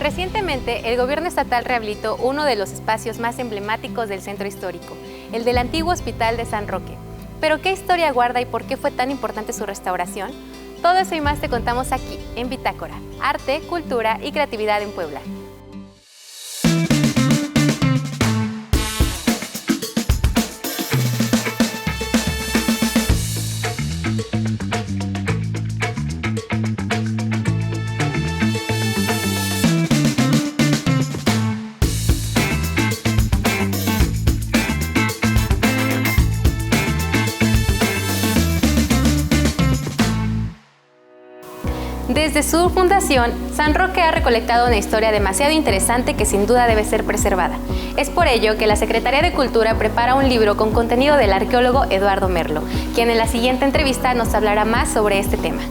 Recientemente, el gobierno estatal rehabilitó uno de los espacios más emblemáticos del centro histórico, el del antiguo Hospital de San Roque. ¿Pero qué historia guarda y por qué fue tan importante su restauración? Todo eso y más te contamos aquí, en Bitácora, Arte, Cultura y Creatividad en Puebla. Desde su fundación, San Roque ha recolectado una historia demasiado interesante que sin duda debe ser preservada. Es por ello que la Secretaría de Cultura prepara un libro con contenido del arqueólogo Eduardo Merlo, quien en la siguiente entrevista nos hablará más sobre este tema.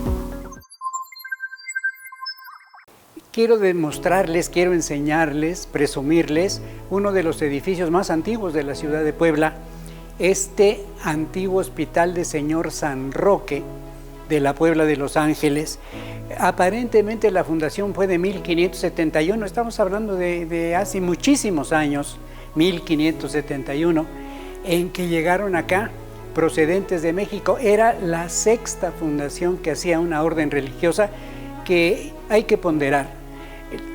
Quiero demostrarles, quiero enseñarles, presumirles uno de los edificios más antiguos de la ciudad de Puebla, este antiguo Hospital de Señor San Roque de la Puebla de Los Ángeles. Aparentemente la fundación fue de 1571, estamos hablando de hace muchísimos años, 1571, en que llegaron acá procedentes de México. Era la sexta fundación que hacía una orden religiosa que hay que ponderar.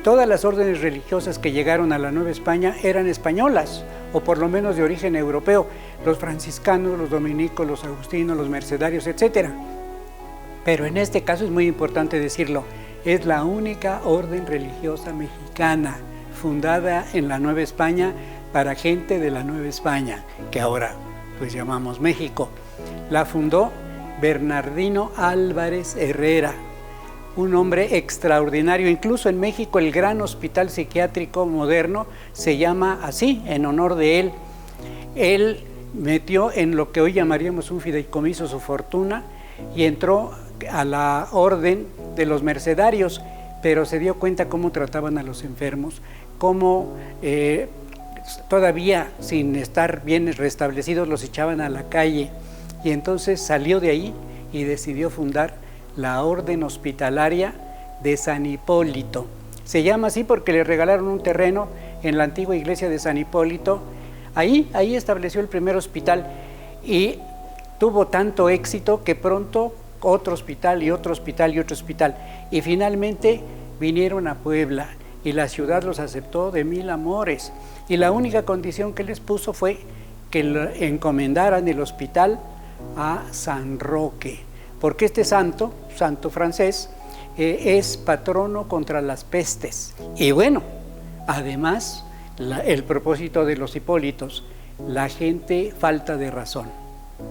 Todas las órdenes religiosas que llegaron a la Nueva España eran españolas, o por lo menos de origen europeo, los franciscanos, los dominicos, los agustinos, los mercedarios, etcétera. Pero en este caso es muy importante decirlo, es la única orden religiosa mexicana fundada en la Nueva España para gente de la Nueva España, que ahora pues llamamos México. La fundó Bernardino Álvarez Herrera, un hombre extraordinario. Incluso en México el gran hospital psiquiátrico moderno se llama así, en honor de él. Él metió en lo que hoy llamaríamos un fideicomiso su fortuna y entró a la orden de los mercedarios, pero se dio cuenta cómo trataban a los enfermos, cómo todavía sin estar bien restablecidos los echaban a la calle, y entonces salió de ahí y decidió fundar la Orden Hospitalaria de San Hipólito. Se llama así porque le regalaron un terreno en la antigua iglesia de San Hipólito. Ahí estableció el primer hospital y tuvo tanto éxito que pronto otro hospital y otro hospital y otro hospital. Y finalmente vinieron a Puebla y la ciudad los aceptó de mil amores. Y la única condición que les puso fue que encomendaran el hospital a San Roque, porque este santo francés, es patrono contra las pestes. Y bueno, además, el propósito de los Hipólitos, la gente falta de razón,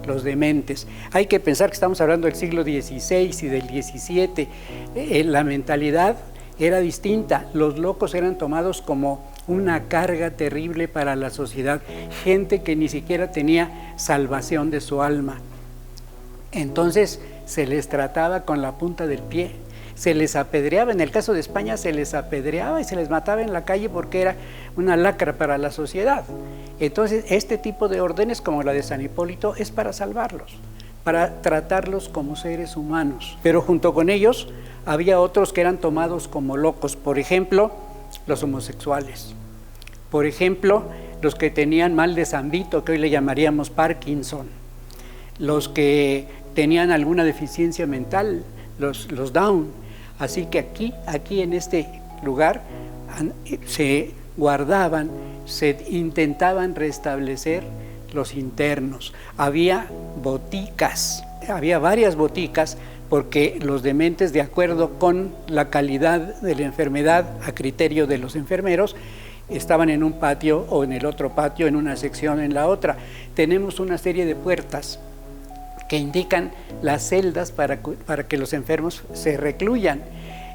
los dementes. Hay que pensar que estamos hablando del siglo XVI y del XVII. La mentalidad era distinta. Los locos eran tomados como una carga terrible para la sociedad, gente que ni siquiera tenía salvación de su alma. Entonces se les trataba con la punta del pie, se les apedreaba. En el caso de España se les apedreaba y se les mataba en la calle porque era una lacra para la sociedad. Entonces este tipo de órdenes como la de San Hipólito es para salvarlos, para tratarlos como seres humanos. Pero junto con ellos había otros que eran tomados como locos, por ejemplo, los homosexuales, por ejemplo, los que tenían mal de San Vito, que hoy le llamaríamos Parkinson, los que tenían alguna deficiencia mental, los Down. Así que aquí en este lugar se guardaban, se intentaban restablecer los internos. Había boticas, había varias boticas, porque los dementes, de acuerdo con la calidad de la enfermedad, a criterio de los enfermeros, estaban en un patio o en el otro patio, en una sección, en la otra. Tenemos una serie de puertas que indican las celdas para que los enfermos se recluyan.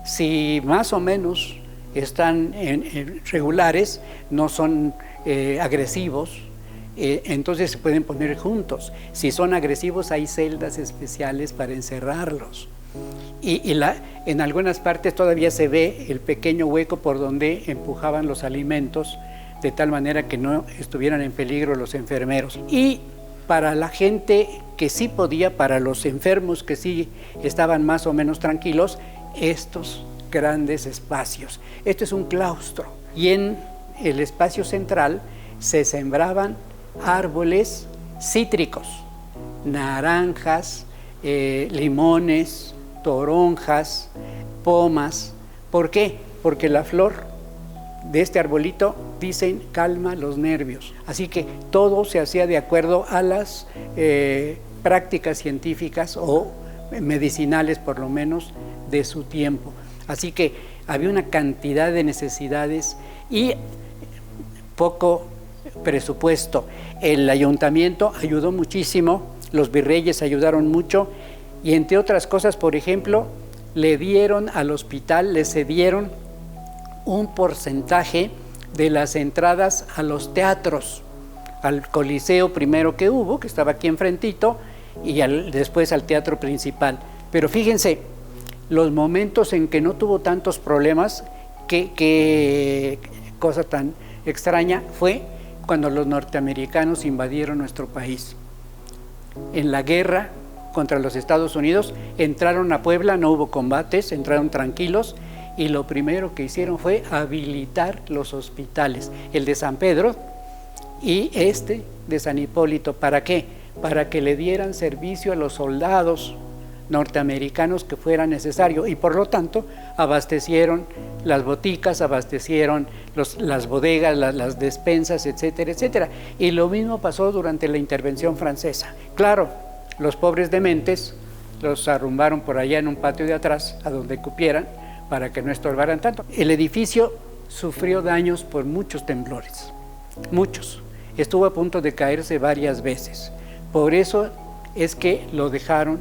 Si más o menos están regulares, no son agresivos, entonces se pueden poner juntos. Si son agresivos, hay celdas especiales para encerrarlos. En algunas partes todavía se ve el pequeño hueco por donde empujaban los alimentos, de tal manera que no estuvieran en peligro los enfermeros. Y para la gente que sí podía, para los enfermos que sí estaban más o menos tranquilos, estos grandes espacios. Esto es un claustro y en el espacio central se sembraban árboles cítricos, naranjas, limones, toronjas, pomas. ¿Por qué? Porque la flor de este arbolito, dicen, calma los nervios. Así que todo se hacía de acuerdo a las prácticas científicas o medicinales, por lo menos, de su tiempo. Así que había una cantidad de necesidades y poco presupuesto. El ayuntamiento ayudó muchísimo, los virreyes ayudaron mucho y, entre otras cosas, por ejemplo, le dieron al hospital, le cedieron un porcentaje de las entradas a los teatros, al Coliseo primero que hubo, que estaba aquí enfrentito, y después al teatro principal. Pero fíjense, los momentos en que no tuvo tantos problemas, qué cosa tan extraña, fue cuando los norteamericanos invadieron nuestro país. En la guerra contra los Estados Unidos entraron a Puebla, no hubo combates, entraron tranquilos, y lo primero que hicieron fue habilitar los hospitales, el de San Pedro y este de San Hipólito. ¿Para qué? Para que le dieran servicio a los soldados norteamericanos que fuera necesario, y por lo tanto abastecieron las boticas, abastecieron las bodegas, las despensas, etcétera, etcétera. Y lo mismo pasó durante la intervención francesa. Claro, los pobres dementes los arrumbaron por allá en un patio de atrás, a donde cupieran, para que no estorbaran tanto. El edificio sufrió daños por muchos temblores, muchos. Estuvo a punto de caerse varias veces. Por eso es que lo dejaron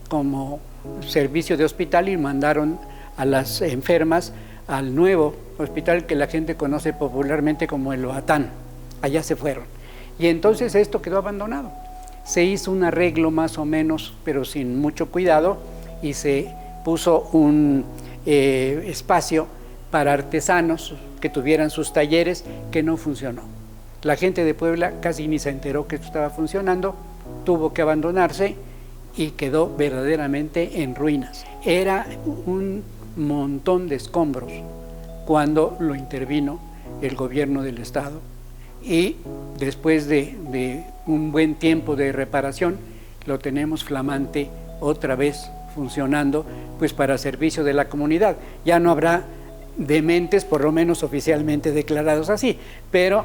como servicio de hospital y mandaron a las enfermas al nuevo hospital que la gente conoce popularmente como el Oatán. Allá se fueron. Y entonces esto quedó abandonado. Se hizo un arreglo más o menos, pero sin mucho cuidado, y se puso un espacio para artesanos que tuvieran sus talleres, que no funcionó. La gente de Puebla casi ni se enteró que esto estaba funcionando, tuvo que abandonarse y quedó verdaderamente en ruinas. Era un montón de escombros cuando lo intervino el gobierno del estado, y después de un buen tiempo de reparación lo tenemos flamante otra vez funcionando, pues para servicio de la comunidad. Ya no habrá dementes, por lo menos oficialmente declarados así, pero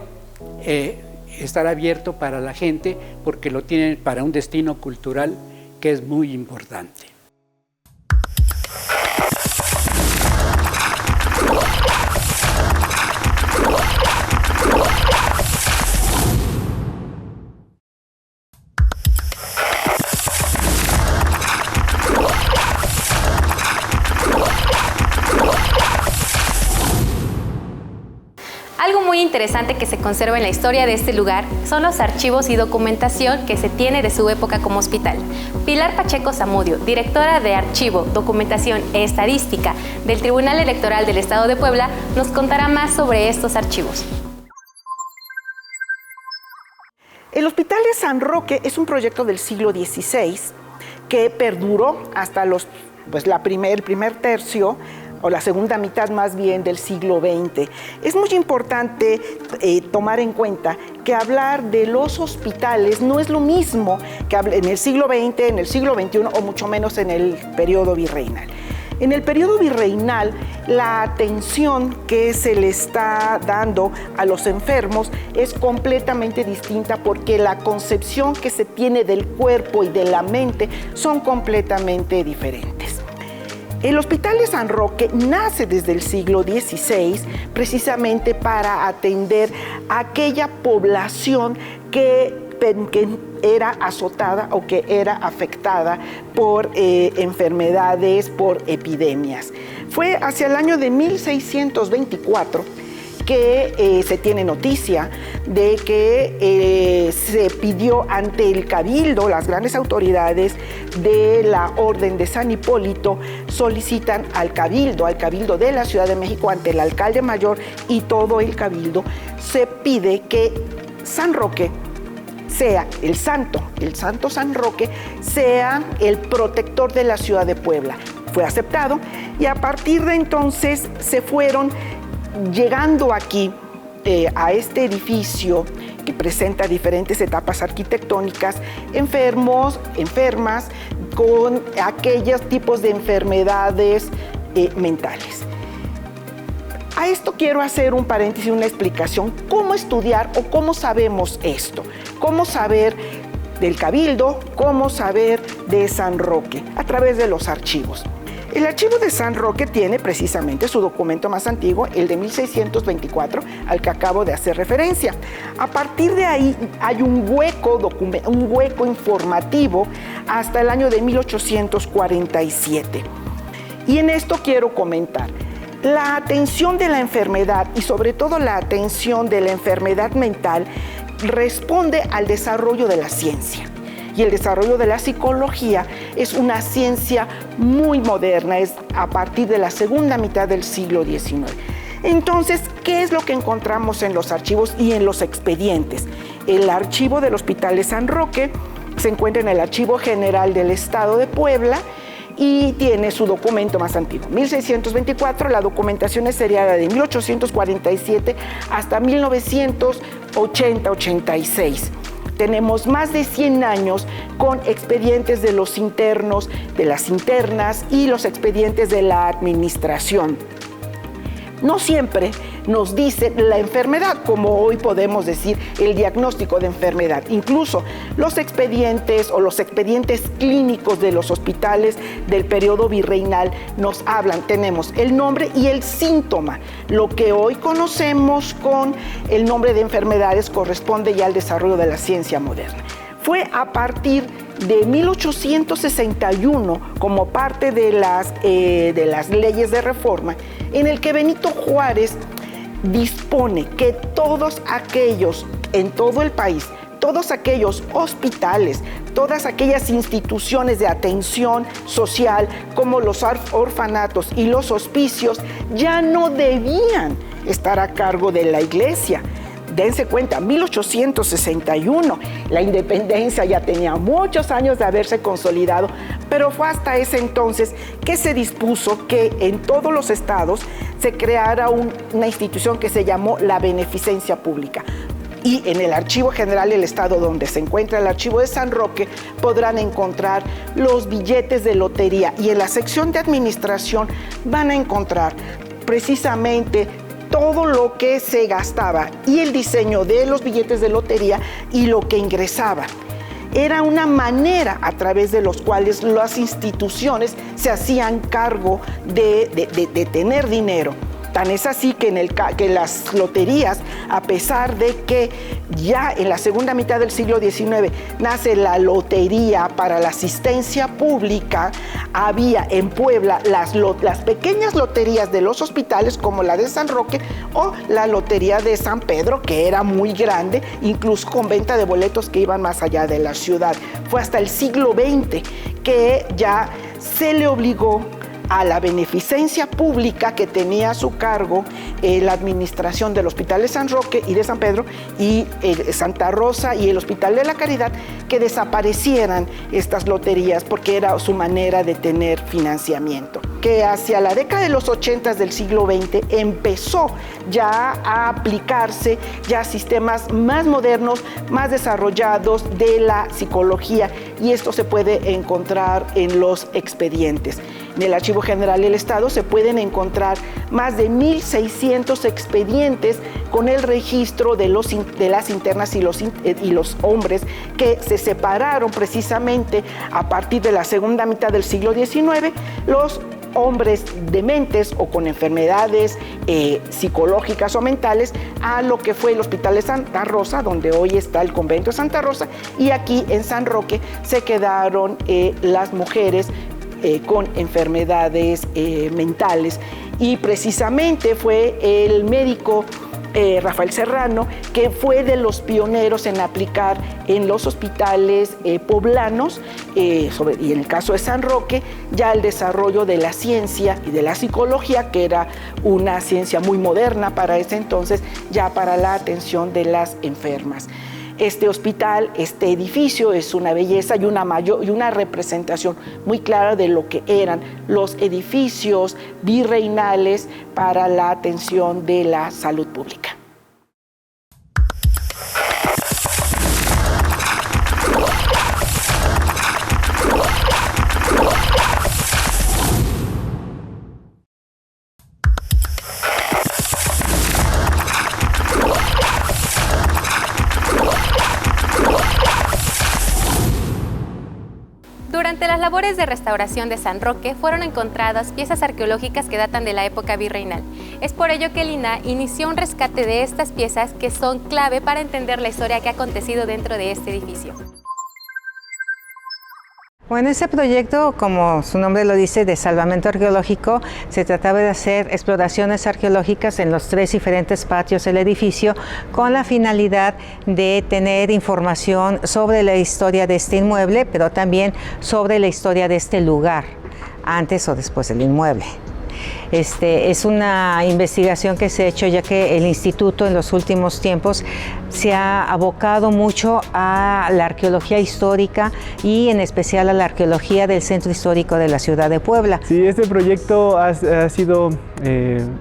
estará abierto para la gente porque lo tienen para un destino cultural que es muy importante. Algo muy interesante que se conserva en la historia de este lugar son los archivos y documentación que se tiene de su época como hospital. Pilar Pacheco Zamudio, directora de Archivo, Documentación e Estadística del Tribunal Electoral del Estado de Puebla, nos contará más sobre estos archivos. El Hospital de San Roque es un proyecto del siglo XVI que perduró hasta el primer tercio, o la segunda mitad más bien, del siglo XX. Es muy importante tomar en cuenta que hablar de los hospitales no es lo mismo que en el siglo XX, en el siglo XXI o mucho menos en el periodo virreinal. En el periodo virreinal, la atención que se le está dando a los enfermos es completamente distinta, porque la concepción que se tiene del cuerpo y de la mente son completamente diferentes. El Hospital de San Roque nace desde el siglo XVI precisamente para atender a aquella población que era azotada o que era afectada por enfermedades, por epidemias. Fue hacia el año de 1624 que se tiene noticia de que se pidió ante el Cabildo, las grandes autoridades de la Orden de San Hipólito solicitan al Cabildo de la Ciudad de México, ante el alcalde mayor y todo el Cabildo, se pide que San Roque sea el santo San Roque, sea el protector de la ciudad de Puebla. fue aceptado y a partir de entonces se fueron llegando aquí a este edificio que presenta diferentes etapas arquitectónicas, enfermos, enfermas con aquellos tipos de enfermedades mentales. A esto quiero hacer un paréntesis, una explicación. ¿Cómo estudiar o cómo sabemos esto? ¿Cómo saber del Cabildo? ¿Cómo saber de San Roque? A través de los archivos. El archivo de San Roque tiene precisamente su documento más antiguo, el de 1624, al que acabo de hacer referencia. A partir de ahí hay un hueco informativo hasta el año de 1847. Y en esto quiero comentar. La atención de la enfermedad y sobre todo la atención de la enfermedad mental responde al desarrollo de la ciencia. Y el desarrollo de la psicología es una ciencia muy moderna, es a partir de la segunda mitad del siglo XIX. Entonces, ¿qué es lo que encontramos en los archivos y en los expedientes? El archivo del Hospital de San Roque se encuentra en el Archivo General del Estado de Puebla y tiene su documento más antiguo, 1624, la documentación es seriada de 1847 hasta 1980-86. Tenemos más de 100 años con expedientes de los internos, de las internas y los expedientes de la administración. No siempre nos dice la enfermedad, como hoy podemos decir el diagnóstico de enfermedad. Incluso los expedientes o los expedientes clínicos de los hospitales del periodo virreinal nos hablan, tenemos el nombre y el síntoma. Lo que hoy conocemos con el nombre de enfermedades corresponde ya al desarrollo de la ciencia moderna. Fue a partir de 1861, como parte de las leyes de reforma, en el que Benito Juárez dispone que todos aquellos, en todo el país, todos aquellos hospitales, todas aquellas instituciones de atención social, como los orfanatos y los hospicios, ya no debían estar a cargo de la iglesia. Dense cuenta, 1861, la independencia ya tenía muchos años de haberse consolidado, pero fue hasta ese entonces que se dispuso que en todos los estados se creara una institución que se llamó la beneficencia pública. Y en el Archivo General del Estado, donde se encuentra el Archivo de San Roque, podrán encontrar los billetes de lotería. Y en la sección de administración van a encontrar precisamente todo lo que se gastaba y el diseño de los billetes de lotería y lo que ingresaba. Era una manera a través de los cuales las instituciones se hacían cargo de tener dinero. Tan es así que que las loterías, a pesar de que ya en la segunda mitad del siglo XIX nace la lotería para la asistencia pública, había en Puebla las pequeñas loterías de los hospitales, como la de San Roque o la lotería de San Pedro, que era muy grande, incluso con venta de boletos que iban más allá de la ciudad. Fue hasta el siglo XX que ya se le obligó a la beneficencia pública que tenía a su cargo la administración del Hospital de San Roque y de San Pedro y Santa Rosa y el Hospital de la Caridad, que desaparecieran estas loterías porque era su manera de tener financiamiento. Que hacia la década de los 80 del siglo XX empezó ya a aplicarse ya sistemas más modernos, más desarrollados de la psicología, y esto se puede encontrar en los expedientes. En el Archivo General del Estado se pueden encontrar más de 1,600 expedientes con el registro de las internas y los hombres que se separaron precisamente a partir de la segunda mitad del siglo XIX, los hombres dementes o con enfermedades psicológicas o mentales, a lo que fue el Hospital de Santa Rosa, donde hoy está el convento de Santa Rosa, y aquí en San Roque se quedaron las mujeres con enfermedades mentales, y precisamente fue el médico Rafael Serrano, que fue de los pioneros en aplicar en los hospitales poblanos, y en el caso de San Roque, ya el desarrollo de la ciencia y de la psicología, que era una ciencia muy moderna para ese entonces, ya para la atención de las enfermas. Este hospital, este edificio es una belleza y una representación muy clara de lo que eran los edificios virreinales para la atención de la salud pública. Durante las labores de restauración de San Roque fueron encontradas piezas arqueológicas que datan de la época virreinal. Es por ello que el INAH inició un rescate de estas piezas que son clave para entender la historia que ha acontecido dentro de este edificio. Bueno, este proyecto, como su nombre lo dice, de salvamento arqueológico, se trataba de hacer exploraciones arqueológicas en los 3 diferentes patios del edificio con la finalidad de tener información sobre la historia de este inmueble, pero también sobre la historia de este lugar, antes o después del inmueble. Es una investigación que se ha hecho ya que el instituto en los últimos tiempos se ha abocado mucho a la arqueología histórica y en especial a la arqueología del centro histórico de la ciudad de Puebla. Sí, este proyecto ha sido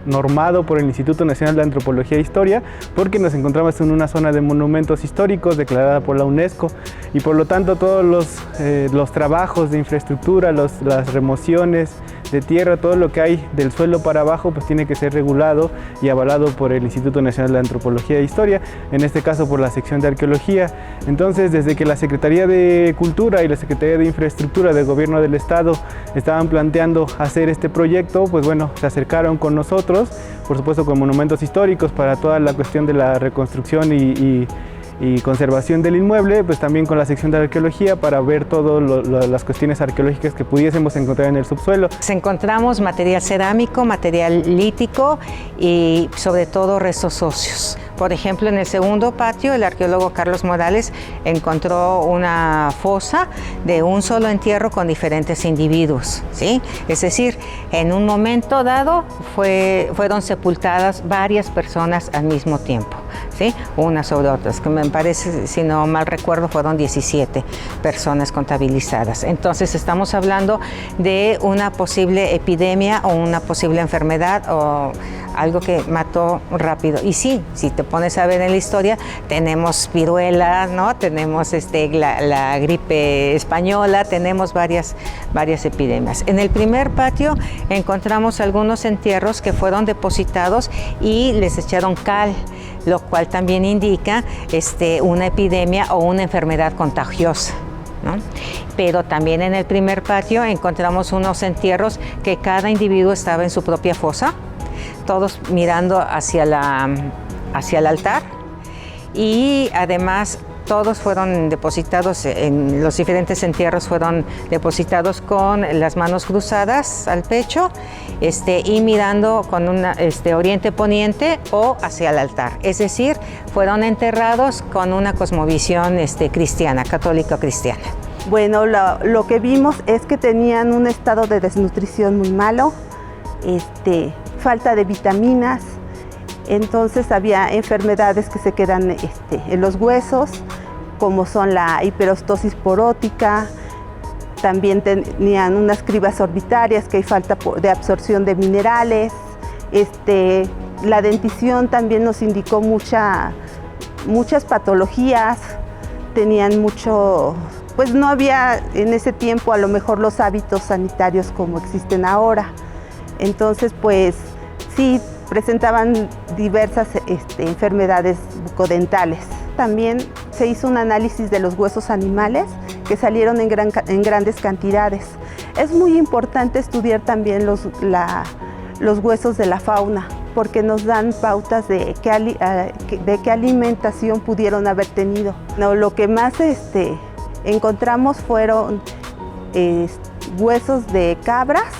normado por el Instituto Nacional de Antropología e Historia porque nos encontramos en una zona de monumentos históricos declarada por la UNESCO y por lo tanto todos los trabajos de infraestructura, las remociones de tierra, todo lo que hay del suelo para abajo pues tiene que ser regulado y avalado por el Instituto Nacional de Antropología e Historia, en este caso por la sección de Arqueología. Entonces, desde que la Secretaría de Cultura y la Secretaría de Infraestructura del Gobierno del Estado estaban planteando hacer este proyecto, pues bueno, se acercaron con nosotros, por supuesto con monumentos históricos para toda la cuestión de la reconstrucción y conservación del inmueble, pues también con la sección de arqueología para ver todas las cuestiones arqueológicas que pudiésemos encontrar en el subsuelo. Encontramos material cerámico, material lítico y sobre todo restos óseos. Por ejemplo, en el segundo patio, el arqueólogo Carlos Morales encontró una fosa de un solo entierro con diferentes individuos, ¿sí? Es decir, en un momento dado fueron sepultadas varias personas al mismo tiempo, ¿sí? Unas sobre otras, que me parece, si no mal recuerdo, fueron 17 personas contabilizadas. Entonces, estamos hablando de una posible epidemia o una posible enfermedad o algo que mató rápido. Y sí, si te pones a ver en la historia, tenemos viruela, ¿no? Tenemos la gripe española, tenemos varias epidemias. En el primer patio encontramos algunos entierros que fueron depositados y les echaron cal, lo cual también indica una epidemia o una enfermedad contagiosa, ¿no? Pero también en el primer patio encontramos unos entierros que cada individuo estaba en su propia fosa, todos mirando hacia el altar, y además todos fueron depositados, en los diferentes entierros fueron depositados con las manos cruzadas al pecho y mirando con una oriente-poniente o hacia el altar. Es decir, fueron enterrados con una cosmovisión cristiana, católico-cristiana. Bueno, lo que vimos es que tenían un estado de desnutrición muy malo, falta de vitaminas, entonces había enfermedades que se quedan en los huesos, como son la hiperostosis porótica, también tenían unas cribas orbitarias, que hay falta de absorción de minerales, la dentición también nos indicó muchas patologías, tenían pues no había en ese tiempo a lo mejor los hábitos sanitarios como existen ahora. Entonces, pues sí, presentaban diversas enfermedades bucodentales. También se hizo un análisis de los huesos animales que salieron en grandes cantidades. Es muy importante estudiar también los huesos de la fauna, porque nos dan pautas de qué alimentación pudieron haber tenido. No, lo que más encontramos fueron huesos de cabras,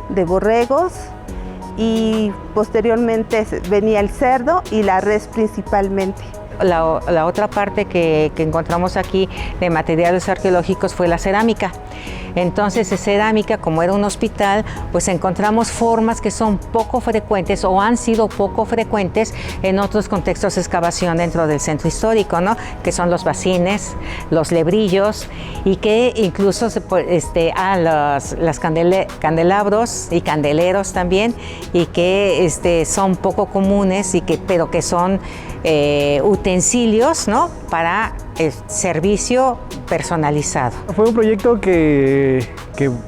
de borregos, y posteriormente venía el cerdo y la res principalmente. La otra parte que encontramos aquí de materiales arqueológicos fue la cerámica. Entonces, en cerámica, como era un hospital, pues encontramos formas que son poco frecuentes o han sido poco frecuentes en otros contextos de excavación dentro del centro histórico, ¿no? Que son los bacines, los lebrillos, y que incluso las candelabros y candeleros también, y que son poco comunes, pero que son utensilios, ¿no? Para el servicio personalizado. Fue un proyecto que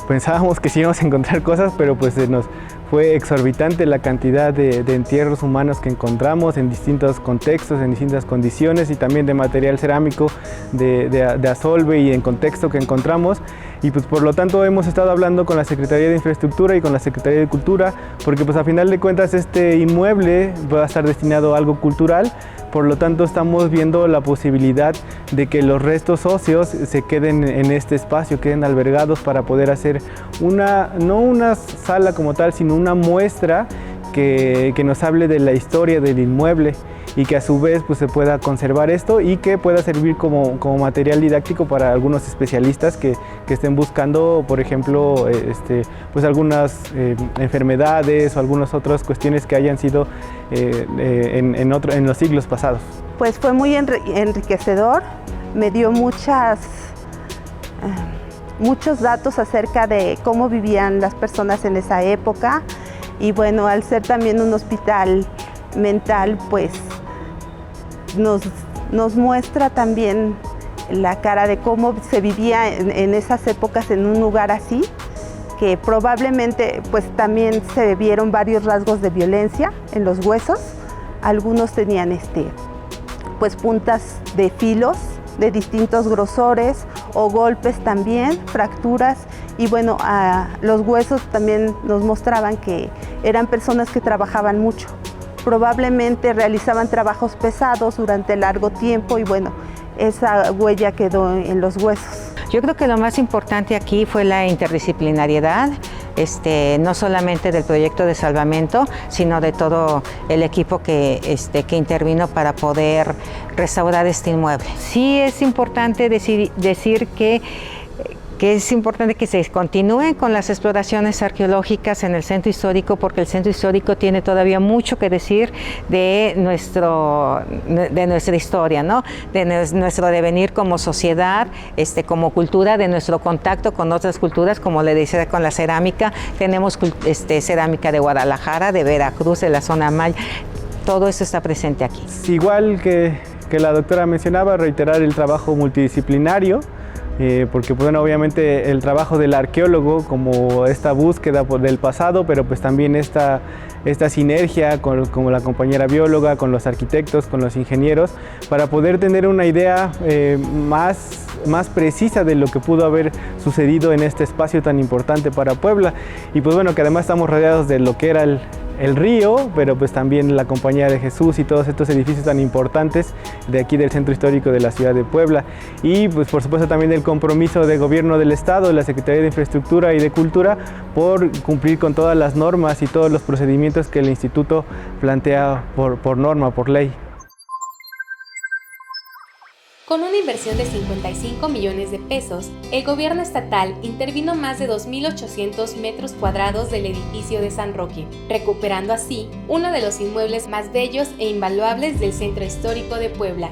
pensábamos que sí íbamos a encontrar cosas, pero pues nos fue exorbitante la cantidad de entierros humanos que encontramos en distintos contextos, en distintas condiciones, y también de material cerámico, de asolve y en contexto que encontramos. Y pues por lo tanto hemos estado hablando con la Secretaría de Infraestructura y con la Secretaría de Cultura, porque pues a final de cuentas este inmueble va a estar destinado a algo cultural. Por lo tanto, estamos viendo la posibilidad de que los restos óseos se queden en este espacio, queden albergados para poder hacer no una sala como tal, sino una muestra que nos hable de la historia del inmueble, y que a su vez pues, se pueda conservar esto y que pueda servir como material didáctico para algunos especialistas que estén buscando, por ejemplo, pues algunas enfermedades o algunas otras cuestiones que hayan sido en los siglos pasados. Pues fue muy enriquecedor, me dio muchos datos acerca de cómo vivían las personas en esa época, y bueno, al ser también un hospital mental, pues nos muestra también la cara de cómo se vivía en esas épocas en un lugar así, que probablemente pues también se vieron varios rasgos de violencia en los huesos. Algunos tenían pues puntas de filos de distintos grosores, o golpes también, fracturas, y bueno, los huesos también nos mostraban que eran personas que trabajaban mucho. Probablemente realizaban trabajos pesados durante largo tiempo, y bueno, esa huella quedó en los huesos. Yo creo que lo más importante aquí fue la interdisciplinariedad, no solamente del proyecto de salvamento, sino de todo el equipo que intervino para poder restaurar este inmueble. Sí es importante decir que es importante que se continúen con las exploraciones arqueológicas en el centro histórico, porque el centro histórico tiene todavía mucho que decir de nuestra historia, ¿no? De nuestro devenir como sociedad, como cultura, de nuestro contacto con otras culturas, como le decía con la cerámica. Tenemos cerámica de Guadalajara, de Veracruz, de la zona Maya. Todo eso está presente aquí. Igual que la doctora mencionaba, reiterar el trabajo multidisciplinario, porque bueno, obviamente el trabajo del arqueólogo, como esta búsqueda del pasado, pero pues también esta sinergia con la compañera bióloga, con los arquitectos, con los ingenieros, para poder tener una idea más precisa de lo que pudo haber sucedido en este espacio tan importante para Puebla. Y pues bueno, que además estamos rodeados de lo que era el río, pero pues también la Compañía de Jesús y todos estos edificios tan importantes de aquí del centro histórico de la ciudad de Puebla. Y pues por supuesto también el compromiso del gobierno del estado, de la Secretaría de Infraestructura y de Cultura, por cumplir con todas las normas y todos los procedimientos que el instituto plantea por norma, por ley. Con una inversión de 55 millones de pesos, el gobierno estatal intervino más de 2.800 metros cuadrados del edificio de San Roque, recuperando así uno de los inmuebles más bellos e invaluables del centro histórico de Puebla.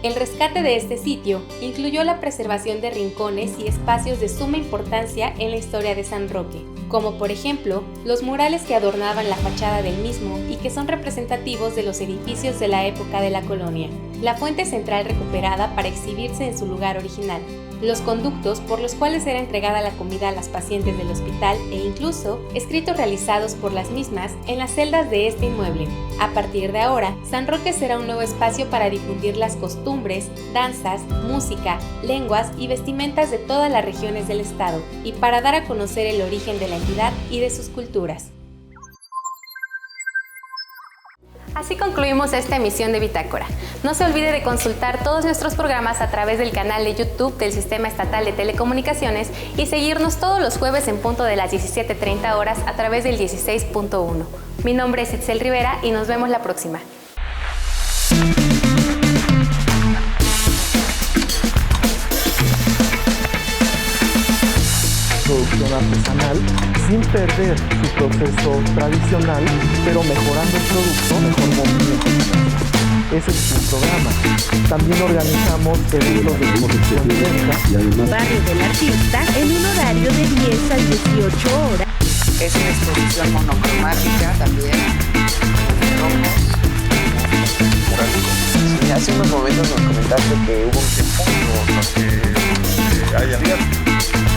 El rescate de este sitio incluyó la preservación de rincones y espacios de suma importancia en la historia de San Roque, como por ejemplo los murales que adornaban la fachada del mismo y que son representativos de los edificios de la época de la colonia, la fuente central recuperada para exhibirse en su lugar original, los conductos por los cuales era entregada la comida a las pacientes del hospital e incluso escritos realizados por las mismas en las celdas de este inmueble. A partir de ahora, San Roque será un nuevo espacio para difundir las costumbres, danzas, música, lenguas y vestimentas de todas las regiones del estado y para dar a conocer el origen de la entidad y de sus culturas. Así concluimos esta emisión de Bitácora. No se olvide de consultar todos nuestros programas a través del canal de YouTube del Sistema Estatal de Telecomunicaciones y seguirnos todos los jueves en punto de las 17:30 horas a través del 16.1. Mi nombre es Itzel Rivera y nos vemos la próxima. artesanal sin perder su proceso tradicional, pero mejorando el producto, mejor movimiento. Ese es el programa. También organizamos eventos de exposición directa. Barrio del Artista en un horario de 10 a 18 horas. Es una exposición monocromática también. Sí, hace unos momentos nos comentaste que hubo un tiempo hay abierto.